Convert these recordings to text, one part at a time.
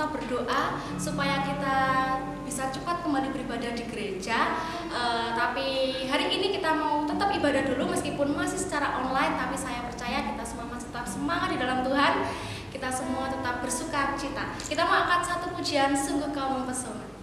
tetap berdoa supaya kita bisa cepat kembali beribadah di gereja. Tapi hari ini kita mau tetap ibadah dulu meskipun masih secara online, tapi saya percaya kita semua masih tetap semangat di dalam Tuhan. Kita semua tetap bersuka cita. Kita mau angkat satu pujian, Sungguh Kau Mempesona.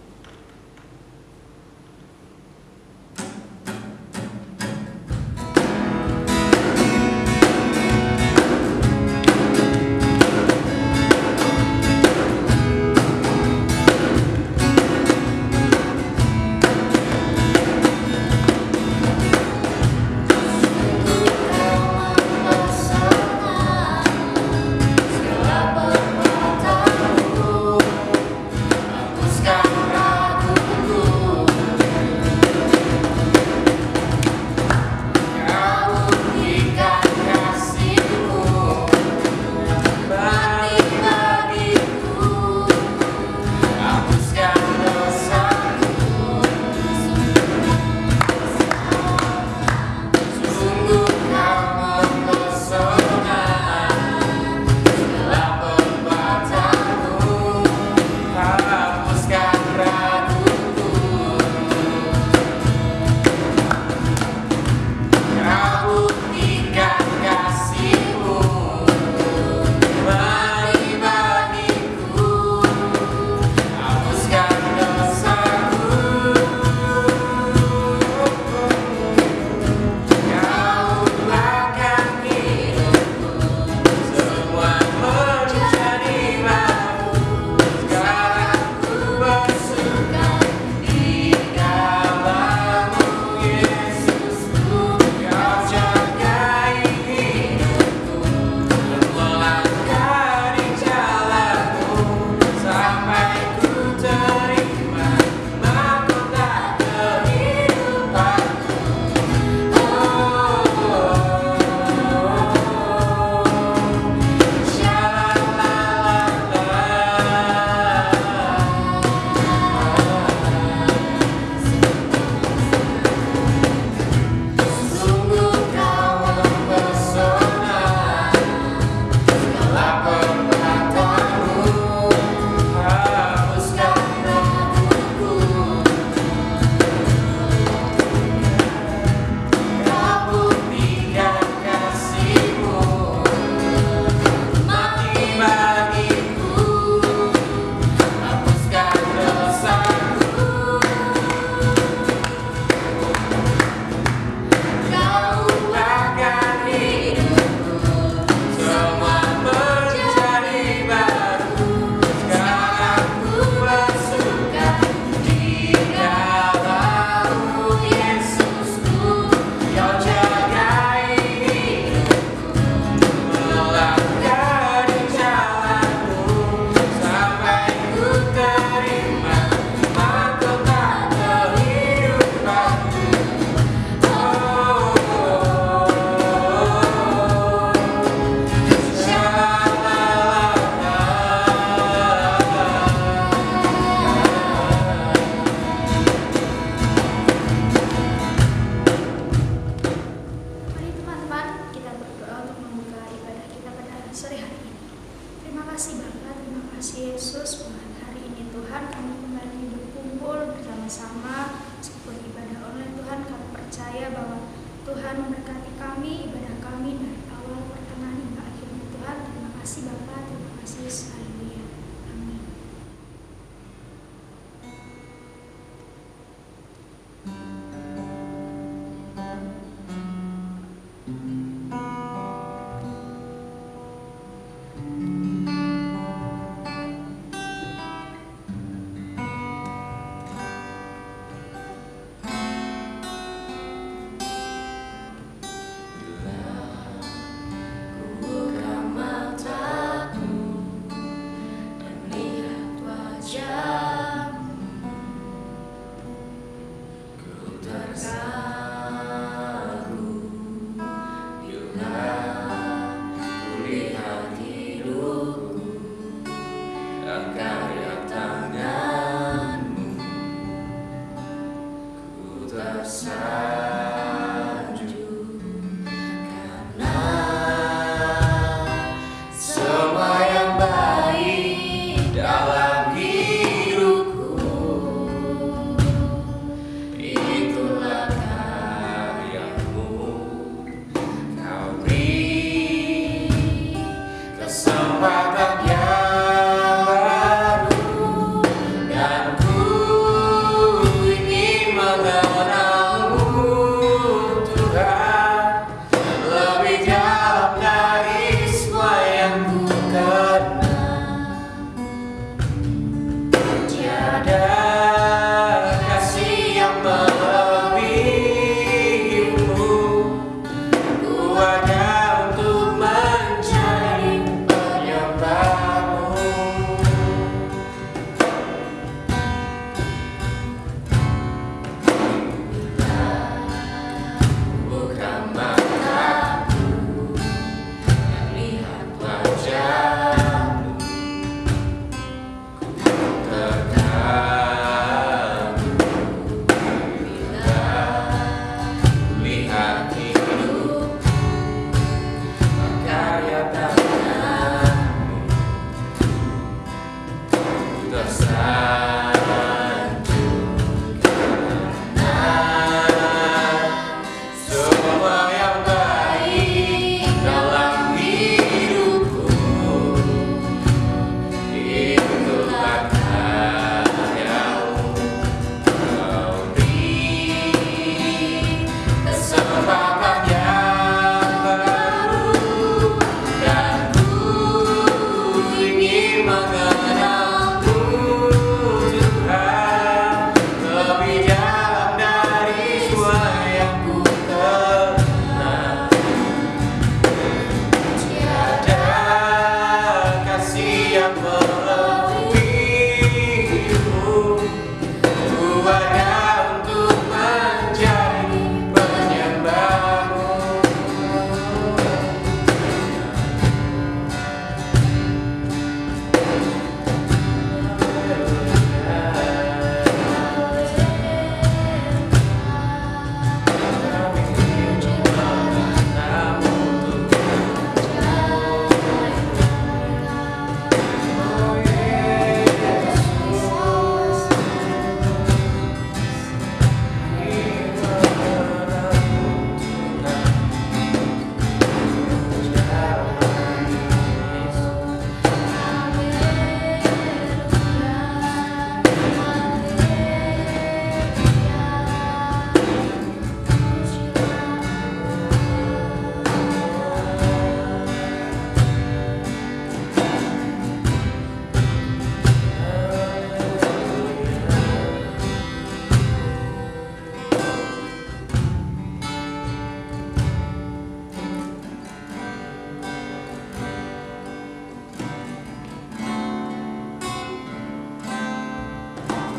Semua yang baik dalam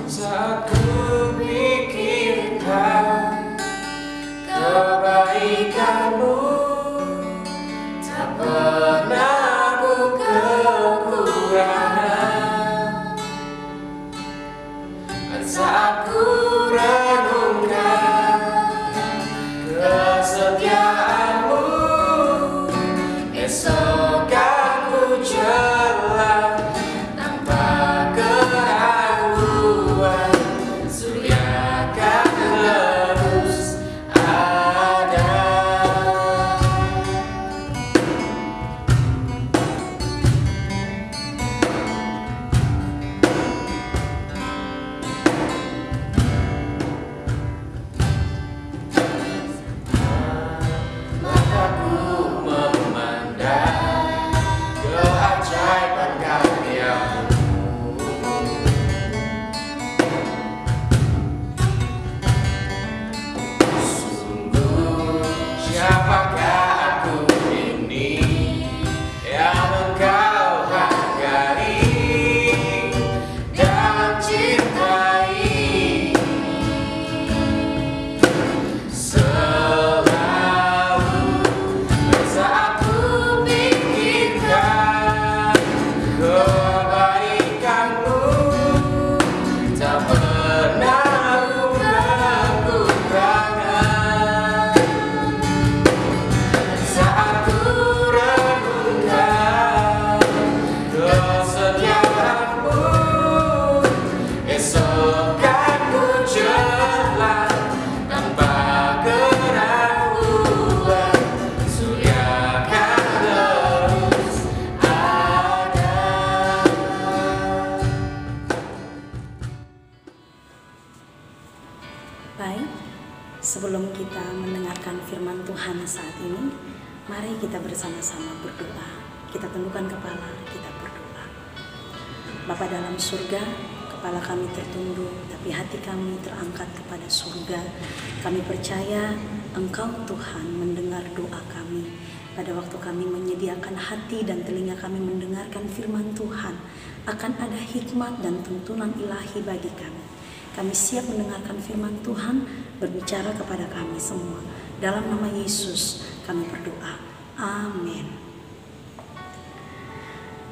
Saat ku pikirkan kebaikanmu, tak pernah ku kekurangan. Saat ku renungkan kesetiaanmu, esok kan ku jalan tanpa keraguan. Surya kan terus ada. Mataku memandang keajaiban karya-Mu. Sungguh, siapakah aku ini yang Engkau hargai dan cintai? Selalu saat ku pikirkan kebaikan-Mu, tak pernah ku kekurangan. Saat ku renungkan kesetiaan-Mu, esok kan ku jalan tanpa keraguan. Surya kan terus ada. Baik, sebelum kita mendengarkan firman Tuhan saat ini, mari kita bersama-sama berdoa. Kita tundukkan kepala, kita berdoa. Bapa dalam surga, kepala kami tertunduk, tapi hati kami terangkat kepada surga. Kami percaya Engkau Tuhan mendengar doa kami. Pada waktu kami menyediakan hati dan telinga kami mendengarkan firman Tuhan, akan ada hikmat dan tuntunan ilahi bagi kami. Kami siap mendengarkan firman Tuhan berbicara kepada kami semua. Dalam nama Yesus kami berdoa. Amin.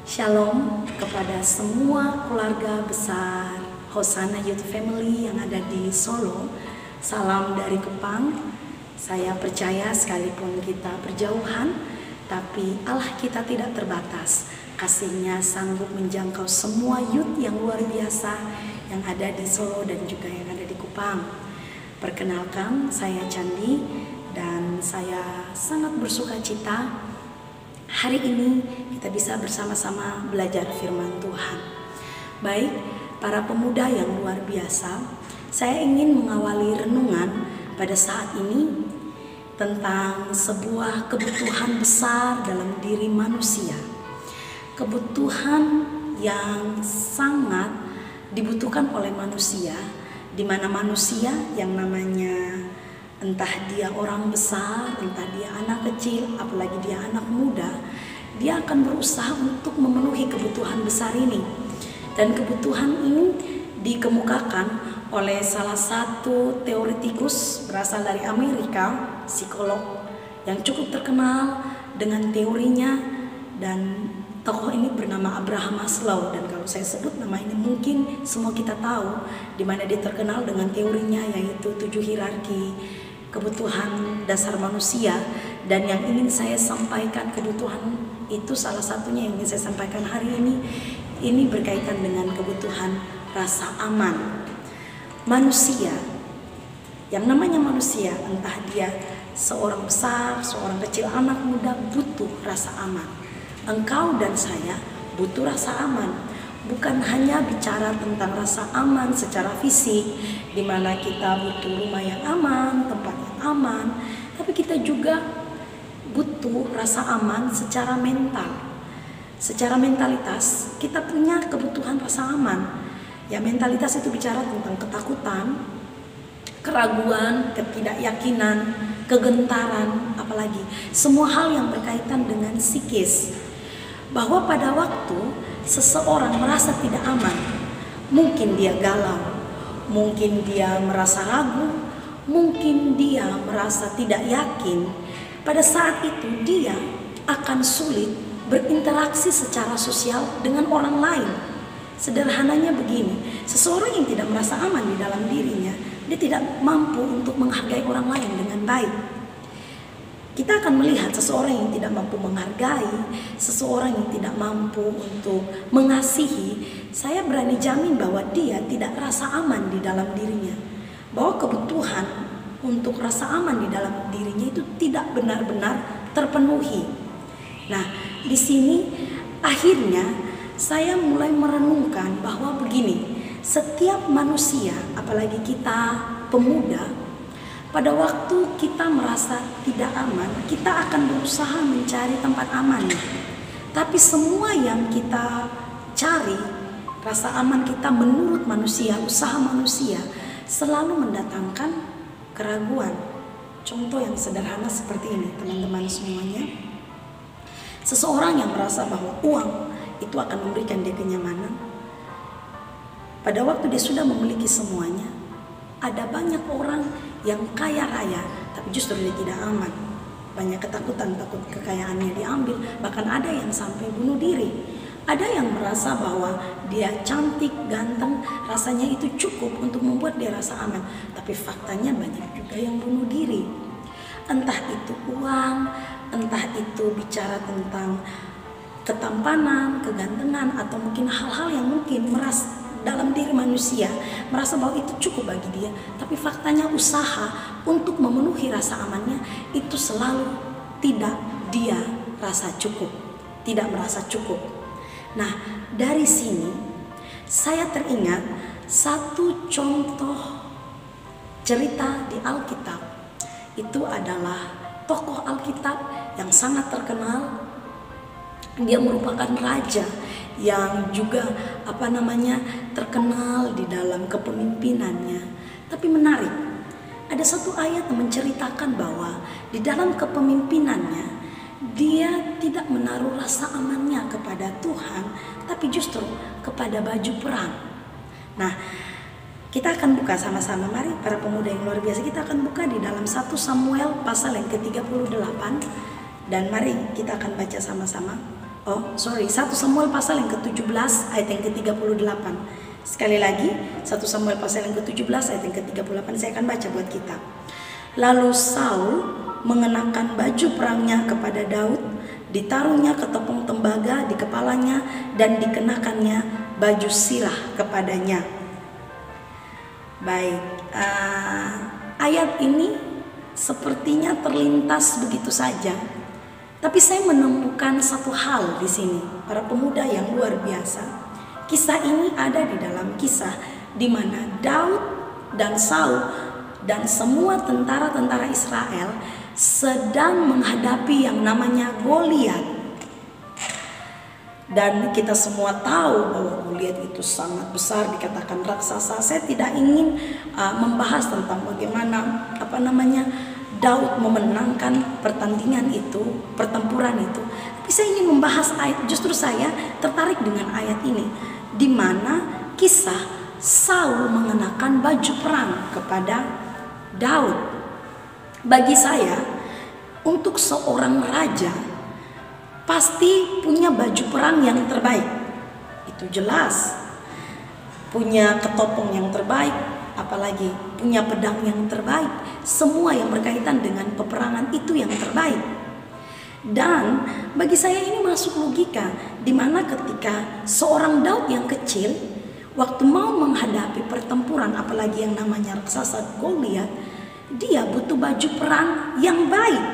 Shalom kepada semua keluarga besar Hosanna Youth Family yang ada di Solo. Salam dari Kupang. Saya percaya sekalipun kita berjauhan, tapi Allah kita tidak terbatas. Kasih-Nya sanggup menjangkau semua youth yang luar biasa yang ada di Solo dan juga yang ada di Kupang. Perkenalkan, saya Candi dan saya sangat bersuka cita hari ini kita bisa bersama-sama belajar firman Tuhan. Baik, para pemuda yang luar biasa, saya ingin mengawali renungan pada saat ini tentang sebuah kebutuhan besar dalam diri manusia. Kebutuhan yang sangat dibutuhkan oleh manusia, di mana manusia yang namanya entah dia orang besar, entah dia anak kecil, apalagi dia anak muda, dia akan berusaha untuk memenuhi kebutuhan besar ini. Dan kebutuhan ini dikemukakan oleh salah satu teoretikus berasal dari Amerika, psikolog yang cukup terkenal dengan teorinya, dan tokoh ini bernama Abraham Maslow. Dan kalau saya sebut nama ini mungkin semua kita tahu di mana dia terkenal dengan teorinya, yaitu 7 hierarki kebutuhan dasar manusia. Dan yang ingin saya sampaikan, kebutuhan itu salah satunya yang ingin saya sampaikan hari ini berkaitan dengan kebutuhan rasa aman. Manusia, yang namanya manusia, entah dia seorang besar, seorang kecil, anak muda, butuh rasa aman. Engkau dan saya butuh rasa aman. Bukan hanya bicara tentang rasa aman secara fisik, di mana kita butuh rumah yang aman, tempat yang aman, tapi kita juga butuh rasa aman secara mental. Secara mentalitas, kita punya kebutuhan rasa aman. Ya, mentalitas itu bicara tentang ketakutan, keraguan, ketidakyakinan, kegentaran, apalagi semua hal yang berkaitan dengan psikis. Bahwa pada waktu seseorang merasa tidak aman, mungkin dia galau, mungkin dia merasa ragu, mungkin dia merasa tidak yakin. Pada saat itu dia akan sulit berinteraksi secara sosial dengan orang lain. Sederhananya begini, seseorang yang tidak merasa aman di dalam dirinya, dia tidak mampu untuk menghargai orang lain dengan baik. Kita akan melihat seseorang yang tidak mampu menghargai, seseorang yang tidak mampu untuk mengasihi, saya berani jamin bahwa dia tidak rasa aman di dalam dirinya. Bahwa kebutuhan untuk rasa aman di dalam dirinya itu tidak benar-benar terpenuhi. Nah, di sini akhirnya saya mulai merenungkan bahwa begini, setiap manusia, apalagi kita pemuda, pada waktu kita merasa tidak aman, kita akan berusaha mencari tempat aman. Tapi semua yang kita cari, rasa aman kita menurut manusia, usaha manusia, selalu mendatangkan keraguan. Contoh yang sederhana seperti ini, teman-teman semuanya. Seseorang yang merasa bahwa uang itu akan memberikan dia kenyamanan, pada waktu dia sudah memiliki semuanya, ada banyak orang yang kaya raya, tapi justru dia tidak aman. Banyak ketakutan, takut kekayaannya diambil. Bahkan ada yang sampai bunuh diri. Ada yang merasa bahwa dia cantik, ganteng, rasanya itu cukup untuk membuat dia rasa aman. Tapi faktanya banyak juga yang bunuh diri. Entah itu uang, entah itu bicara tentang ketampanan, kegantengan, atau mungkin hal-hal yang mungkin merasa dalam diri manusia merasa bahwa itu cukup bagi dia, tapi faktanya usaha untuk memenuhi rasa amannya itu selalu tidak dia rasa cukup, tidak merasa cukup. Nah, dari sini saya teringat satu contoh cerita di Alkitab. Itu adalah tokoh Alkitab yang sangat terkenal. Dia merupakan raja yang juga terkenal di dalam kepemimpinannya. Tapi menarik, ada satu ayat yang menceritakan bahwa di dalam kepemimpinannya dia tidak menaruh rasa amannya kepada Tuhan, tapi justru kepada baju perang. Nah, kita akan buka sama-sama, mari para pemuda yang luar biasa, kita akan buka di dalam 1 Samuel pasal yang ke-38, dan mari kita akan baca sama-sama. 1 Samuel pasal yang ke-17 ayat yang ke-38. Sekali lagi, 1 Samuel pasal yang ke-17 ayat yang ke-38, saya akan baca buat kita. Lalu Saul mengenakan baju perangnya kepada Daud Ditaruhnya ketopong tembaga di kepalanya dan dikenakannya baju sirah kepadanya. Baik, ayat ini sepertinya terlintas begitu saja. Tapi saya menemukan satu hal di sini, para pemuda yang luar biasa. Kisah ini ada di dalam kisah di mana Daud dan Saul dan semua tentara-tentara Israel sedang menghadapi yang namanya Goliat. Dan kita semua tahu bahwa Goliat itu sangat besar, dikatakan raksasa. Saya tidak ingin membahas tentang bagaimana Daud memenangkan pertandingan itu, pertempuran itu. Tapi saya ingin membahas ayat, justru saya tertarik dengan ayat ini, di mana kisah Saul mengenakan baju perang kepada Daud. Bagi saya, untuk seorang raja pasti punya baju perang yang terbaik. Itu jelas. Punya ketopong yang terbaik, apalagi punya pedang yang terbaik. Semua yang berkaitan dengan peperangan itu yang terbaik. Dan bagi saya ini masuk logika, di mana ketika seorang Daud yang kecil waktu mau menghadapi pertempuran, apalagi yang namanya raksasa Goliat, dia butuh baju perang yang baik.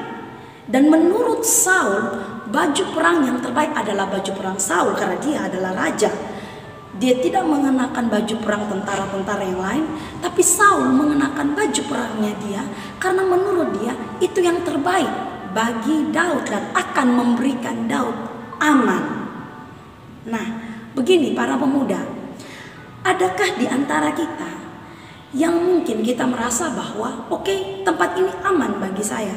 Dan menurut Saul, baju perang yang terbaik adalah baju perang Saul, karena dia adalah raja. Dia tidak mengenakan baju perang tentara-tentara yang lain, tapi Saul mengenakan baju perangnya dia, karena menurut dia itu yang terbaik bagi Daud dan akan memberikan Daud aman. Nah, begini para pemuda, adakah di antara kita yang mungkin kita merasa bahwa oke, tempat ini aman bagi saya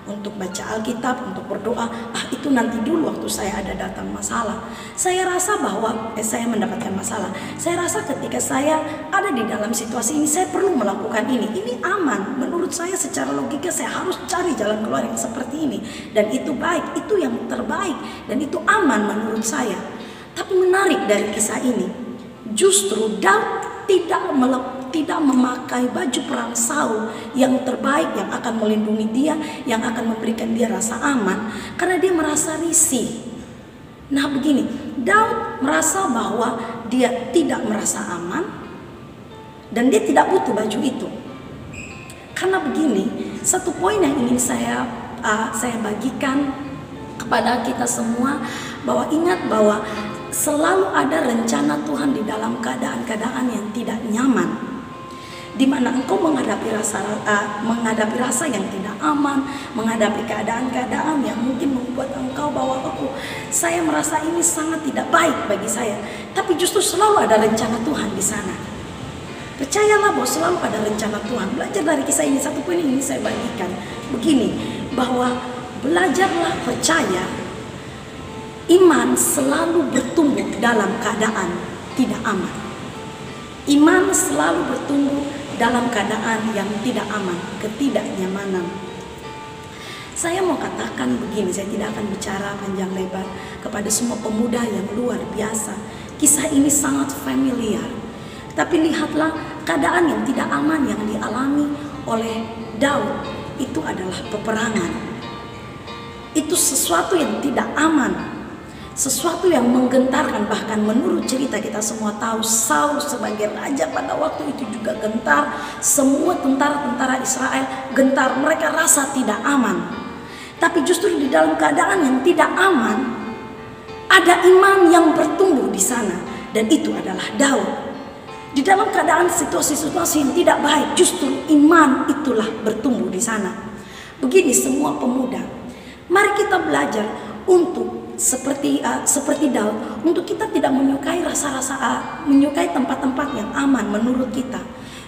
untuk baca Alkitab, untuk berdoa, itu nanti dulu waktu saya ada datang masalah. Saya rasa bahwa saya mendapatkan masalah. Saya rasa ketika saya ada di dalam situasi ini, saya perlu melakukan ini. Ini aman. Menurut saya secara logika saya harus cari jalan keluar yang seperti ini. Dan itu baik, itu yang terbaik. Dan itu aman menurut saya. Tapi menarik dari kisah ini, justru Daud tidak memakai baju perang Saul yang terbaik, yang akan melindungi dia, yang akan memberikan dia rasa aman, karena dia merasa risih. Nah begini, Daud merasa bahwa dia tidak merasa aman dan dia tidak butuh baju itu. Karena begini, satu poin yang ingin saya bagikan kepada kita semua, bahwa ingat bahwa selalu ada rencana Tuhan di dalam keadaan-keadaan yang tidak nyaman, di mana engkau menghadapi rasa yang tidak aman, menghadapi keadaan-keadaan yang mungkin membuat engkau bahwa saya merasa ini sangat tidak baik bagi saya, tapi justru selalu ada rencana Tuhan di sana. Percayalah bahwa selalu ada rencana Tuhan. Belajar dari kisah ini, satu poin ini saya bagikan begini, bahwa belajarlah percaya. Iman selalu bertumbuh dalam keadaan tidak aman. Iman selalu bertumbuh dalam keadaan yang tidak aman, ketidaknyamanan. Saya mau katakan begini, saya tidak akan bicara panjang lebar kepada semua pemuda yang luar biasa. Kisah ini sangat familiar. Tapi lihatlah keadaan yang tidak aman yang dialami oleh Daud. Itu adalah peperangan. Itu sesuatu yang tidak aman. Sesuatu yang menggentarkan, bahkan menurut cerita kita semua tahu Saul sebagai raja pada waktu itu juga gentar. Semua tentara-tentara Israel gentar, mereka rasa tidak aman. Tapi justru di dalam keadaan yang tidak aman, ada iman yang bertumbuh di sana, dan itu adalah Daud. Di dalam keadaan situasi-situasi yang tidak baik, justru iman itulah bertumbuh di sana. Begini semua pemuda, mari kita belajar untuk seperti Daud, untuk kita tidak menyukai menyukai tempat-tempat yang aman menurut kita.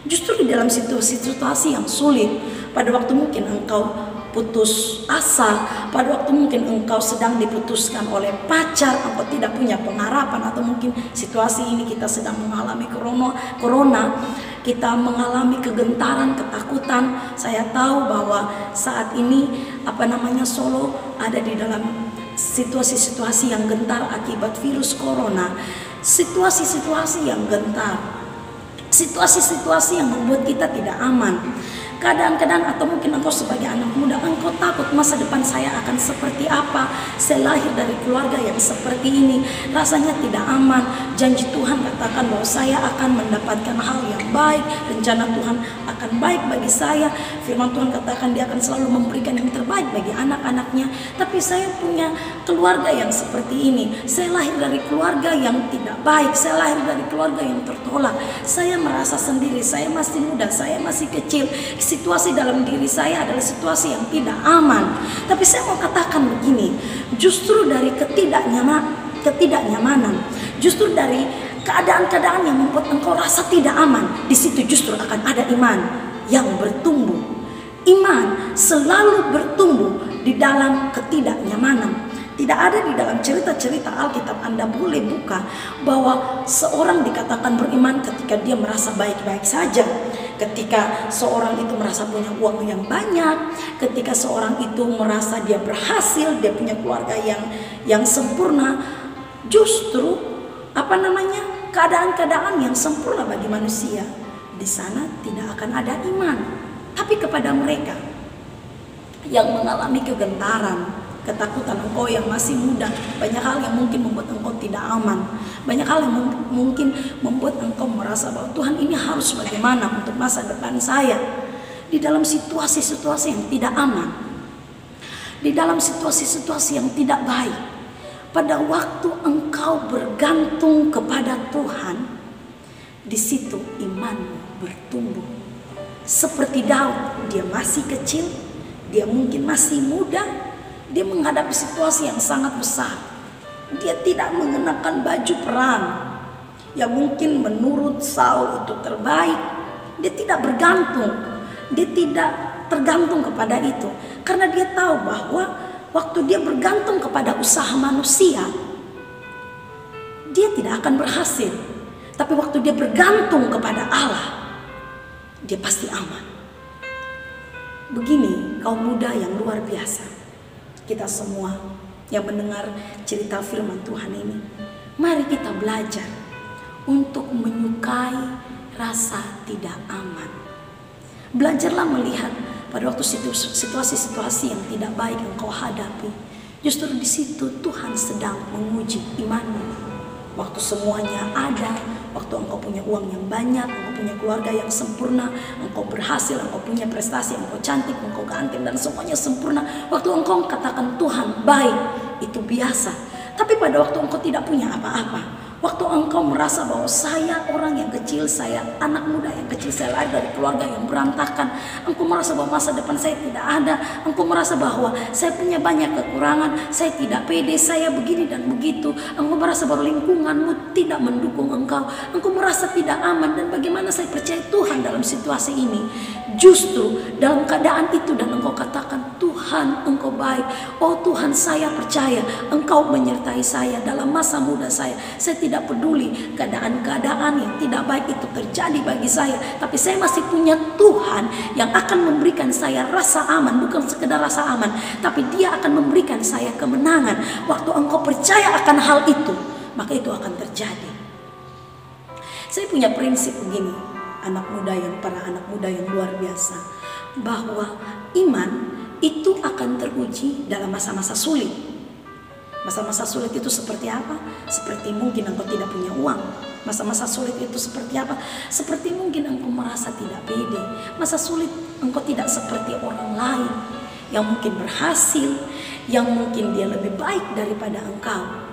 Justru di dalam situasi-situasi yang sulit, pada waktu mungkin engkau putus asa, pada waktu mungkin engkau sedang diputuskan oleh pacar, engkau tidak punya pengharapan, atau mungkin situasi ini kita sedang mengalami corona, kita mengalami kegentaran, ketakutan. Saya tahu bahwa saat ini Solo ada di dalam situasi-situasi yang gentar akibat virus corona, situasi-situasi yang gentar, situasi-situasi yang membuat kita tidak aman. Keadaan-keadaan atau mungkin engkau sebagai anak muda, engkau takut masa depan saya akan seperti apa. Saya lahir dari keluarga yang seperti ini, rasanya tidak aman. Janji Tuhan katakan bahwa saya akan mendapatkan hal yang baik, rencana Tuhan akan baik bagi saya. Firman Tuhan katakan Dia akan selalu memberikan yang terbaik bagi anak-anaknya. Tapi saya punya keluarga yang seperti ini. Saya lahir dari keluarga yang tidak baik, saya lahir dari keluarga yang tertolak. Saya merasa sendiri, saya masih muda, saya masih kecil. Situasi dalam diri saya adalah situasi yang tidak aman. Tapi saya mau katakan begini, justru dari ketidaknyamanan, justru dari keadaan-keadaan yang membuat engkau rasa tidak aman, di situ justru akan ada iman yang bertumbuh. Iman selalu bertumbuh di dalam ketidaknyamanan. Tidak ada di dalam cerita-cerita Alkitab, Anda boleh buka, bahwa seorang dikatakan beriman ketika dia merasa baik-baik saja, ketika seorang itu merasa punya uang yang banyak, ketika seorang itu merasa dia berhasil, dia punya keluarga yang sempurna. Justru keadaan-keadaan yang sempurna bagi manusia, di sana tidak akan ada iman. Tapi kepada mereka yang mengalami kegentaran, ketakutan, engkau yang masih muda, banyak hal yang mungkin membuat engkau tidak aman. Banyak hal yang mungkin membuat engkau merasa bahwa Tuhan, ini harus bagaimana untuk masa depan saya. Di dalam situasi-situasi yang tidak aman, di dalam situasi-situasi yang tidak baik, pada waktu engkau bergantung kepada Tuhan, di situ imanmu bertumbuh. Seperti Daud, dia masih kecil, dia mungkin masih muda, dia menghadapi situasi yang sangat besar. Dia tidak mengenakan baju perang yang mungkin menurut Saul itu terbaik. Dia tidak bergantung, dia tidak tergantung kepada itu, karena dia tahu bahwa waktu dia bergantung kepada usaha manusia, dia tidak akan berhasil. Tapi waktu dia bergantung kepada Allah, dia pasti aman. Begini kaum muda yang luar biasa, kita semua yang mendengar cerita firman Tuhan ini, mari kita belajar untuk menyukai rasa tidak aman. Belajarlah melihat pada waktu situasi-situasi yang tidak baik engkau hadapi, justru di situ Tuhan sedang menguji imanmu. Waktu semuanya ada, waktu engkau punya uang yang banyak, engkau punya keluarga yang sempurna, engkau berhasil, engkau punya prestasi, engkau cantik, engkau ganteng, dan semuanya sempurna. Waktu engkau katakan Tuhan baik, itu biasa. Tapi pada waktu engkau tidak punya apa-apa, waktu engkau merasa bahwa saya orang yang kecil, saya anak muda yang kecil, saya lahir dari keluarga yang berantakan, engkau merasa bahwa masa depan saya tidak ada, engkau merasa bahwa saya punya banyak kekurangan, saya tidak pede, saya begini dan begitu, engkau merasa bahwa lingkunganmu tidak mendukung engkau merasa tidak aman, dan bagaimana saya percaya Tuhan dalam situasi ini. Justru dalam keadaan itu dan engkau katakan, Tuhan engkau baik, oh Tuhan saya percaya engkau menyertai saya dalam masa muda saya tidak peduli keadaan-keadaan yang tidak baik itu terjadi bagi saya, tapi saya masih punya Tuhan yang akan memberikan saya rasa aman, bukan sekedar rasa aman, tapi Dia akan memberikan saya kemenangan. Waktu engkau percaya akan hal itu, maka itu akan terjadi. Saya punya prinsip begini, para anak muda yang luar biasa, bahwa iman itu akan teruji dalam masa-masa sulit. Masa-masa sulit itu seperti apa? Seperti mungkin engkau tidak punya uang. Masa-masa sulit itu seperti apa? Seperti mungkin engkau merasa tidak pede. Masa sulit engkau tidak seperti orang lain yang mungkin berhasil, yang mungkin dia lebih baik daripada engkau.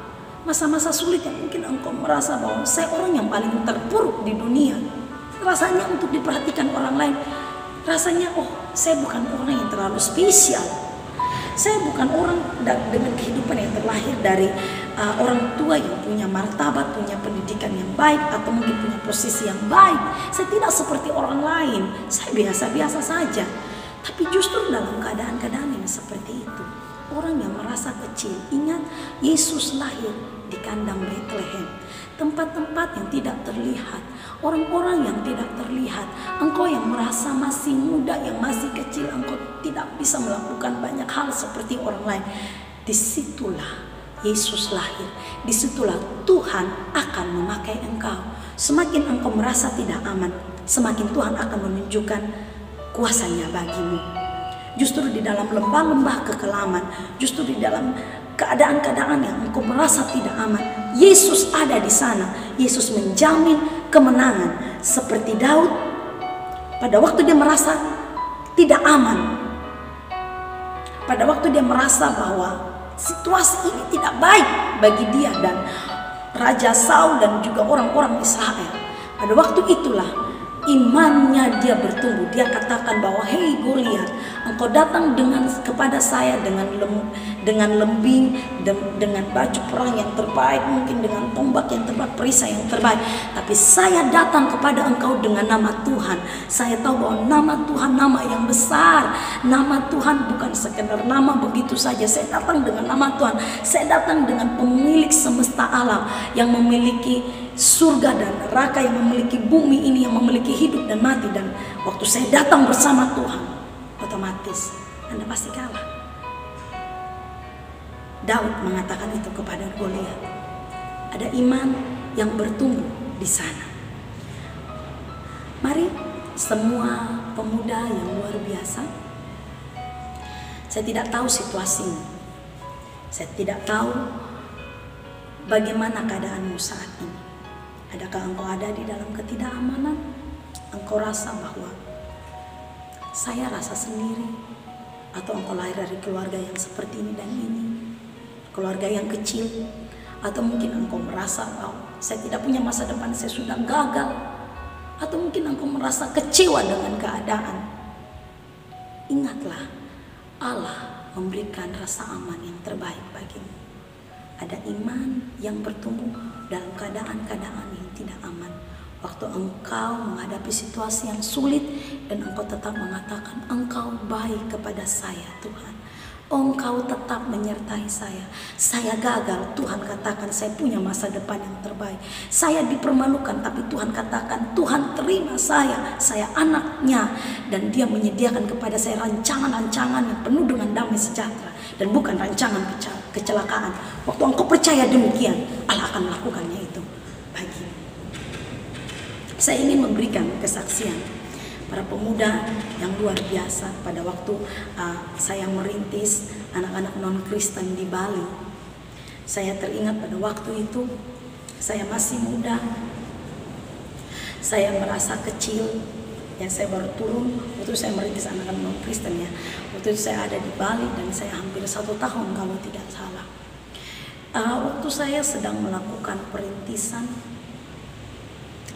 Masa-masa sulit yang mungkin engkau merasa bahwa saya orang yang paling terpuruk di dunia. Rasanya untuk diperhatikan orang lain, rasanya saya bukan orang yang terlalu spesial. Saya bukan orang dengan kehidupan yang terlahir dari orang tua yang punya martabat, punya pendidikan yang baik, atau mungkin punya posisi yang baik. Saya tidak seperti orang lain, saya biasa-biasa saja. Tapi justru dalam keadaan-keadaan yang seperti itu, orang yang merasa kecil, ingat Yesus lahir di kandang Bethlehem, tempat-tempat yang tidak terlihat, orang-orang yang tidak terlihat. Engkau yang merasa masih muda, yang masih kecil, engkau tidak bisa melakukan banyak hal seperti orang lain. Disitulah Yesus lahir, disitulah Tuhan akan memakai engkau. Semakin engkau merasa tidak aman, semakin Tuhan akan menunjukkan kuasanya bagimu. Justru di dalam lembah-lembah kekelaman, justru di dalam keadaan-keadaan yang engkau merasa tidak aman, Yesus ada di sana. Yesus menjamin kemenangan. Seperti Daud, pada waktu dia merasa tidak aman, pada waktu dia merasa bahwa situasi ini tidak baik bagi dia dan Raja Saul dan juga orang-orang Israel, pada waktu itulah imannya dia bertumbuh. Dia katakan bahwa, hei Goliat, engkau datang kepada saya dengan lembing, dengan baju perang yang terbaik, mungkin dengan tombak yang terbaik, perisai yang terbaik. Tapi saya datang kepada engkau dengan nama Tuhan. Saya tahu bahwa nama Tuhan nama yang besar. Nama Tuhan bukan sekedar nama begitu saja. Saya datang dengan nama Tuhan. Saya datang dengan pemilik semesta alam yang memiliki surga dan neraka, yang memiliki bumi ini, yang memiliki hidup dan mati. Dan waktu saya datang bersama Tuhan, otomatis Anda pasti kalah. Daud mengatakan itu kepada Goliat. Ada iman yang bertumbuh di sana. Mari semua pemuda yang luar biasa. Saya tidak tahu situasimu. Saya tidak tahu bagaimana keadaanmu saat ini. Adakah engkau ada di dalam ketidakamanan? Engkau rasa bahwa saya rasa sendiri, atau engkau lahir dari keluarga yang seperti ini dan ini, keluarga yang kecil, atau mungkin engkau merasa bahwa saya tidak punya masa depan, saya sudah gagal, atau mungkin engkau merasa kecewa dengan keadaan. Ingatlah, Allah memberikan rasa aman yang terbaik bagimu. Ada iman yang bertumbuh dalam keadaan-keadaan yang tidak aman. Waktu engkau menghadapi situasi yang sulit dan engkau tetap mengatakan, engkau baik kepada saya Tuhan, engkau tetap menyertai saya. Saya gagal, Tuhan katakan saya punya masa depan yang terbaik. Saya dipermalukan, tapi Tuhan katakan, Tuhan terima saya anaknya. Dan dia menyediakan kepada saya rancangan-rancangan yang penuh dengan damai sejahtera, dan bukan rancangan kecelakaan. Waktu engkau percaya demikian, Allah akan melakukannya itu bagimu. Saya ingin memberikan kesaksian para pemuda yang luar biasa. Pada waktu saya merintis anak-anak non-Kristen di Bali, saya teringat pada waktu itu saya masih muda, saya merasa kecil. Ya, saya baru turun waktu saya merintis anak-anak non-Kristen ya. Waktu itu saya ada di Bali dan saya hampir 1 tahun kalau tidak salah. Waktu saya sedang melakukan perintisan,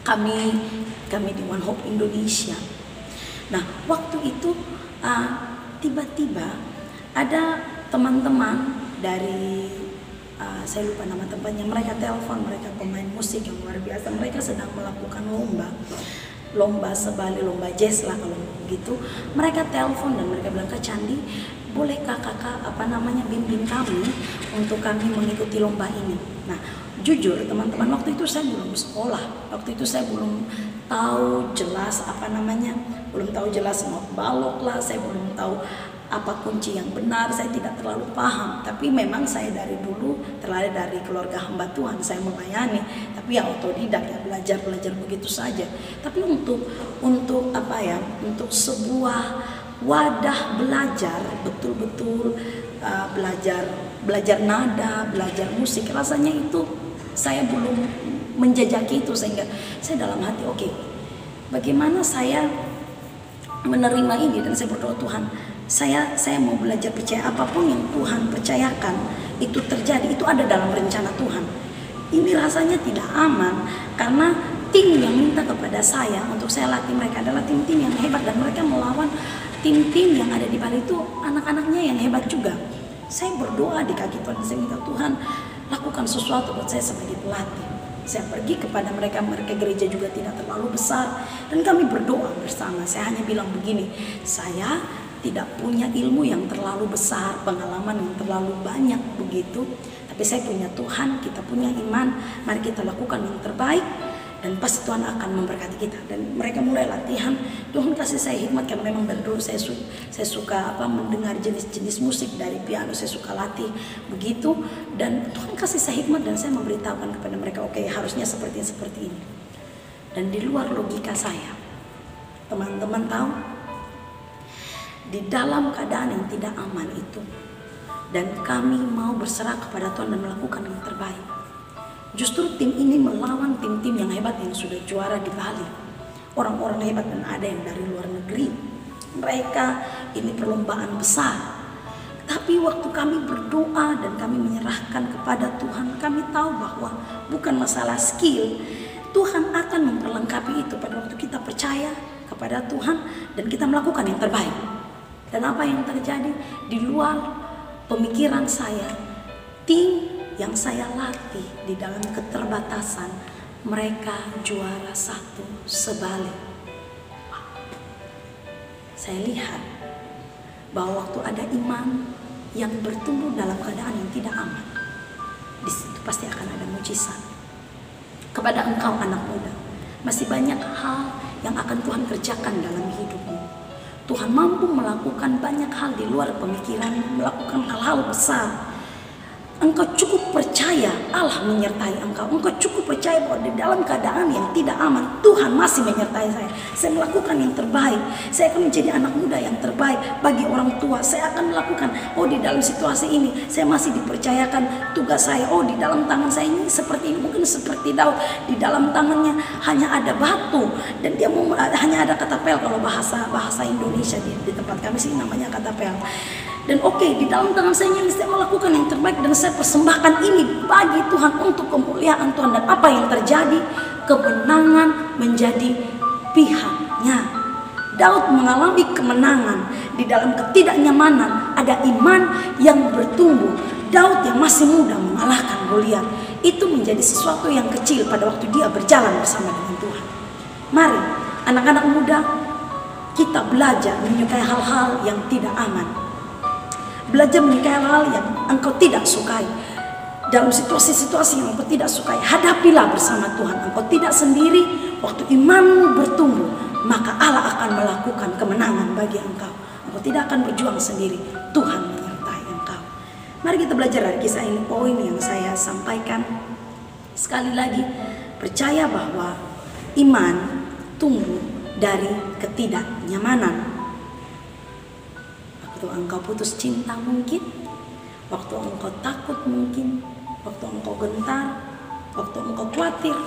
kami di One Hope Indonesia. Nah, waktu itu tiba-tiba ada teman-teman dari saya lupa nama tempatnya, mereka telepon, mereka pemain musik yang luar biasa, mereka sedang melakukan lomba sebali, lomba jazz lah kalau begitu. Mereka telepon dan mereka bilang, Kak Candi, bolehkah kakak bimbing kami untuk kami mengikuti lomba ini. Nah, jujur teman-teman, waktu itu saya belum sekolah, waktu itu saya belum tahu jelas belum tahu jelas not balok lah, saya belum tahu apa kunci yang benar, saya tidak terlalu paham. Tapi memang saya dari dulu terlahir dari keluarga hamba Tuhan, saya melayani, tapi ya otodidak ya, belajar begitu saja. Tapi untuk sebuah wadah belajar betul-betul belajar nada, belajar musik, rasanya itu saya belum menjajaki itu, sehingga saya dalam hati oke, bagaimana saya menerima ini. Dan saya berdoa, Tuhan, saya mau belajar percaya apapun yang Tuhan percayakan itu terjadi, itu ada dalam rencana Tuhan. Ini rasanya tidak aman karena tim yang minta kepada saya untuk saya latih mereka adalah tim-tim yang hebat, dan mereka melawan tim-tim yang ada di Bali itu anak-anaknya yang hebat juga. Saya berdoa di kaki Tuhan, saya minta Tuhan lakukan sesuatu buat saya sebagai pelatih. Saya pergi kepada mereka gereja juga tidak terlalu besar, dan kami berdoa bersama. Saya hanya bilang begini, saya tidak punya ilmu yang terlalu besar, pengalaman yang terlalu banyak begitu, tapi saya punya Tuhan, kita punya iman, mari kita lakukan yang terbaik, dan pasti Tuhan akan memberkati kita. Dan mereka mulai latihan, Tuhan kasih saya hikmat, karena memang dari dulu saya suka mendengar jenis-jenis musik dari piano, saya suka latih begitu, dan Tuhan kasih saya hikmat, dan saya memberitahukan kepada mereka, oke, harusnya seperti ini. Dan di luar logika saya, teman-teman tahu, di dalam keadaan yang tidak aman itu. Dan kami mau berserah kepada Tuhan dan melakukan yang terbaik. Justru tim ini melawan tim-tim yang hebat yang sudah juara di Bali. Orang-orang hebat, dan ada yang dari luar negeri. Mereka ini perlombaan besar. Tapi waktu kami berdoa dan kami menyerahkan kepada Tuhan, kami tahu bahwa bukan masalah skill. Tuhan akan memperlengkapi itu pada waktu kita percaya kepada Tuhan dan kita melakukan yang terbaik. Dan apa yang terjadi di luar pemikiran saya, tim yang saya latih di dalam keterbatasan, mereka juara 1 sebalik. Saya lihat bahwa waktu ada iman yang bertumbuh dalam keadaan yang tidak aman, di situ pasti akan ada mujizat. Kepada engkau anak muda, masih banyak hal yang akan Tuhan kerjakan dalam hidupmu. Tuhan mampu melakukan banyak hal di luar pemikiran, melakukan hal-hal besar. Engkau cukup percaya Allah menyertai engkau. Engkau cukup percaya bahwa di dalam keadaan yang tidak aman, Tuhan masih menyertai saya. Saya melakukan yang terbaik. Saya akan menjadi anak muda yang terbaik bagi orang tua. Saya akan melakukan, di dalam situasi ini saya masih dipercayakan tugas saya. Di dalam tangan saya ini seperti ini. Mungkin seperti Daud, di dalam tangannya hanya ada batu dan dia hanya ada katapel. Kalau bahasa Indonesia di tempat kami sih namanya katapel. Dan di dalam tangan saya ini saya melakukan yang terbaik dan saya persembahkan ini bagi Tuhan untuk kemuliaan Tuhan. Dan apa yang terjadi? Kemenangan menjadi pihaknya. Daud mengalami kemenangan di dalam ketidaknyamanan. Ada iman yang bertumbuh. Daud yang masih muda mengalahkan Goliat. Itu menjadi sesuatu yang kecil pada waktu dia berjalan bersama dengan Tuhan. Mari anak-anak muda, kita belajar menyukai hal-hal yang tidak aman. Belajar menyukai hal yang engkau tidak sukai. Dalam situasi-situasi yang engkau tidak sukai, hadapilah bersama Tuhan. Engkau tidak sendiri. Waktu imanmu bertumbuh, maka Allah akan melakukan kemenangan bagi engkau. Engkau tidak akan berjuang sendiri. Tuhan menyertai engkau. Mari kita belajar dari kisah ini. Poin yang saya sampaikan sekali lagi, percaya bahwa iman tumbuh dari ketidaknyamanan. Waktu engkau putus cinta mungkin, waktu engkau takut mungkin, waktu engkau gentar, waktu engkau khawatir,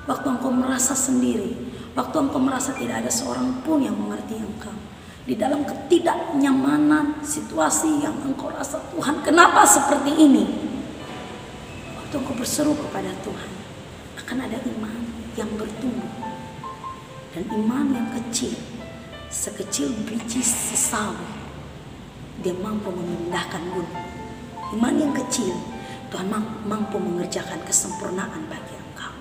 waktu engkau merasa sendiri, waktu engkau merasa tidak ada seorang pun yang mengerti engkau. Di dalam ketidaknyamanan situasi yang engkau rasa, Tuhan kenapa seperti ini? Waktu engkau berseru kepada Tuhan, akan ada iman yang bertumbuh. Dan iman yang kecil, sekecil biji sesawi, dia mampu memindahkan gunung. Iman yang kecil, Tuhan mampu mengerjakan kesempurnaan bagi engkau.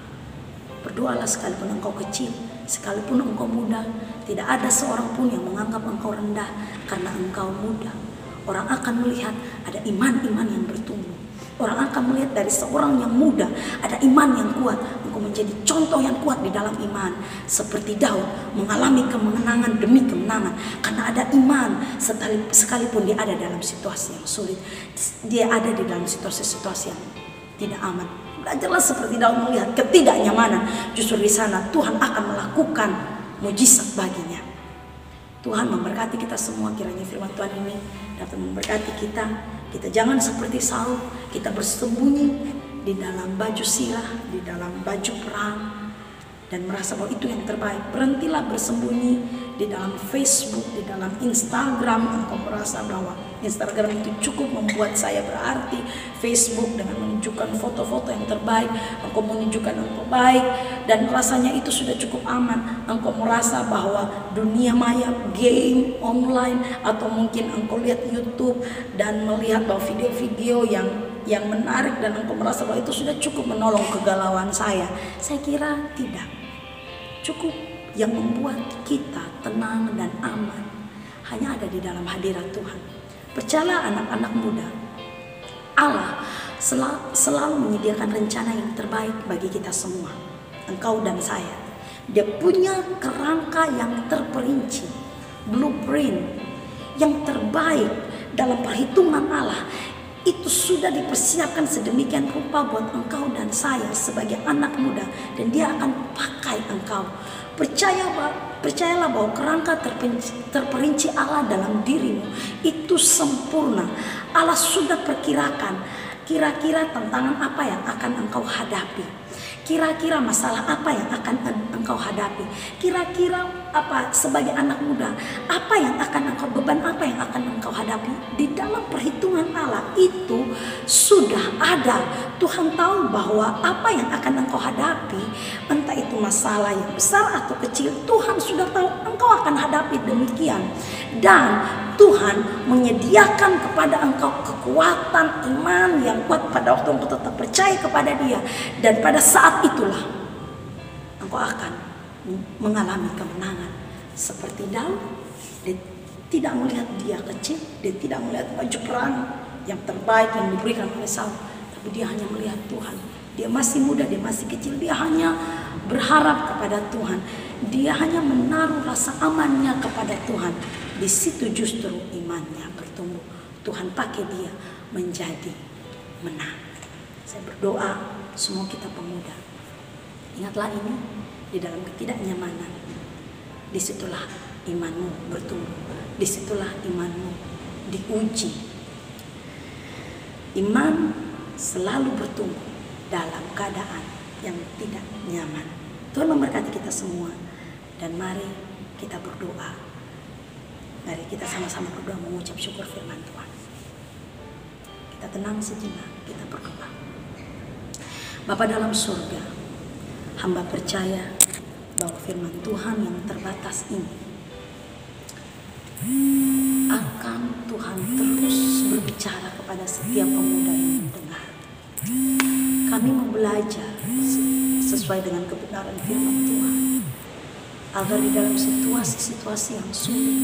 Berdoalah sekalipun engkau kecil, sekalipun engkau muda. Tidak ada seorang pun yang menganggap engkau rendah karena engkau muda. Orang akan melihat ada iman-iman yang bertumbuh. Orang akan melihat dari seorang yang muda ada iman yang kuat. Engkau menjadi contoh yang kuat di dalam iman. Seperti Daud mengalami kemenangan demi kemenangan karena ada iman. Sekalipun dia ada dalam situasi yang sulit, dia ada di dalam situasi-situasi yang tidak aman. Belajarlah seperti Daud melihat ketidaknyamanan. Justru di sana Tuhan akan melakukan mujizat baginya. Tuhan memberkati kita semua. Kiranya firman Tuhan ini dapat memberkati kita. Kita jangan seperti Saul, kita bersembunyi di dalam baju silah, di dalam baju perang, dan merasa bahwa itu yang terbaik. Berhentilah bersembunyi di dalam Facebook, di dalam Instagram. Engkau merasa bahwa Instagram itu cukup membuat saya berarti. Facebook dengan menunjukkan foto-foto yang terbaik, engkau menunjukkan engkau baik, dan rasanya itu sudah cukup aman. Engkau merasa bahwa dunia maya, game online, atau mungkin engkau lihat YouTube dan melihat bahwa video-video yang menarik, dan engkau merasa bahwa itu sudah cukup menolong kegalauan saya. Saya kira tidak. Cukup yang membuat kita tenang dan aman hanya ada di dalam hadirat Tuhan. Percayalah anak-anak muda, Allah selalu menyediakan rencana yang terbaik bagi kita semua. Engkau dan saya. Dia punya kerangka yang terperinci, blueprint yang terbaik dalam perhitungan Allah. itu sudah dipersiapkan sedemikian rupa buat engkau dan saya sebagai anak muda, dan dia akan pakai engkau. Percayalah bahwa kerangka terperinci Allah dalam dirimu itu sempurna. Allah sudah perkirakan kira-kira tantangan apa yang akan engkau hadapi, kira-kira masalah apa yang akan engkau hadapi, kira-kira apa sebagai anak muda, apa yang akan engkau, beban apa yang akan engkau hadapi. Di dalam perhitungan Allah itu sudah ada. Tuhan tahu bahwa apa yang akan engkau hadapi, entah itu masalah yang besar atau kecil, Tuhan sudah tahu engkau akan hadapi demikian. Dan Tuhan menyediakan kepada engkau kekuatan iman yang kuat pada waktu engkau tetap percaya kepada Dia. Dan pada saat itulah engkau akan mengalami kemenangan. Seperti Daud, dia tidak melihat dia kecil, dia tidak melihat baju perang yang terbaik yang diberikan oleh Saul, tapi dia hanya melihat Tuhan. Dia masih muda, dia masih kecil, dia hanya berharap kepada Tuhan. Dia hanya menaruh rasa amannya kepada Tuhan. Di situ justru imannya bertumbuh. Tuhan pakai dia menjadi menang. Saya berdoa semua kita pemuda, ingatlah ini, di dalam ketidaknyamanan, disitulah imanmu bertumbuh, disitulah imanmu diuji. Iman selalu bertumbuh dalam keadaan yang tidak nyaman. Tuhan memberkati kita semua, dan mari kita berdoa. Mari kita sama-sama berdoa mengucap syukur firman Tuhan. Kita tenang sejenak, kita berdoa. Bapa dalam surga, hamba percaya bahwa firman Tuhan yang terbatas ini akan Tuhan terus berbicara kepada setiap pemuda yang mendengar. Kami mau belajar sesuai dengan kebenaran firman Tuhan, agar di dalam situasi-situasi yang sulit,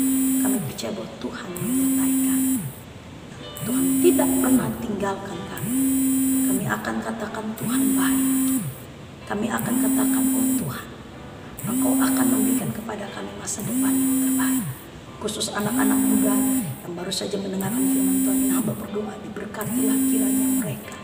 kami percaya bahwa Tuhan menyertai kami. Tuhan tidak pernah tinggalkan kami. Kami akan katakan Tuhan baik. Kami akan katakan, oh Tuhan, Engkau akan memberikan kepada kami masa depan yang terbaik. Khusus anak-anak muda yang baru saja mendengarkan firman Tuhan ini, hamba berdoa diberkatilah kiranya mereka.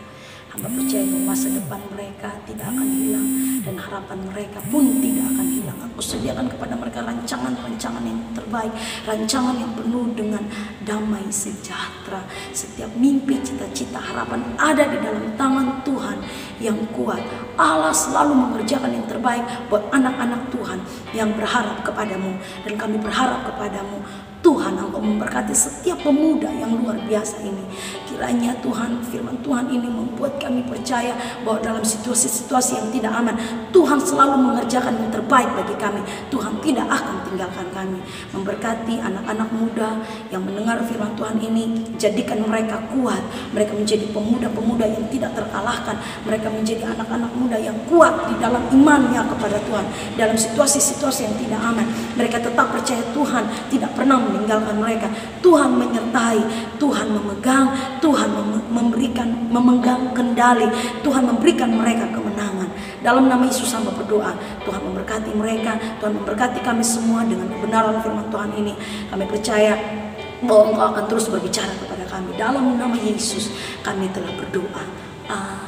Hamba percaya bahwa masa depan mereka tidak akan hilang, dan harapan mereka pun tidak akan hilang. Aku sediakan kepada mereka rancangan-rancangan yang terbaik, rancangan yang penuh dengan damai sejahtera. Setiap mimpi, cita-cita, harapan ada di dalam tangan Tuhan yang kuat. Allah selalu mengerjakan yang terbaik buat anak-anak Tuhan yang berharap kepadamu, dan kami berharap kepadamu. Tuhan, Engkau memberkati setiap pemuda yang luar biasa ini. Kiranya Tuhan, firman Tuhan ini membuat kami percaya bahwa dalam situasi-situasi yang tidak aman, Tuhan selalu mengerjakan yang terbaik bagi kami. Tuhan tidak akan tinggalkan kami. Memberkati anak-anak muda yang mendengar firman Tuhan ini, jadikan mereka kuat. Mereka menjadi pemuda-pemuda yang tidak terkalahkan. Mereka menjadi anak-anak muda yang kuat di dalam imannya kepada Tuhan. Dalam situasi-situasi yang tidak aman, mereka tetap percaya Tuhan tidak pernah meninggalkan mereka. Tuhan menyertai, Tuhan memegang, Tuhan memegang kendali, Tuhan memberikan mereka kemenangan. Dalam nama Yesus hamba berdoa, Tuhan memberkati mereka, Tuhan memberkati kami semua dengan kebenaran firman Tuhan ini. Kami percaya bahwa Engkau akan terus berbicara kepada kami. Dalam nama Yesus kami telah berdoa. Amin.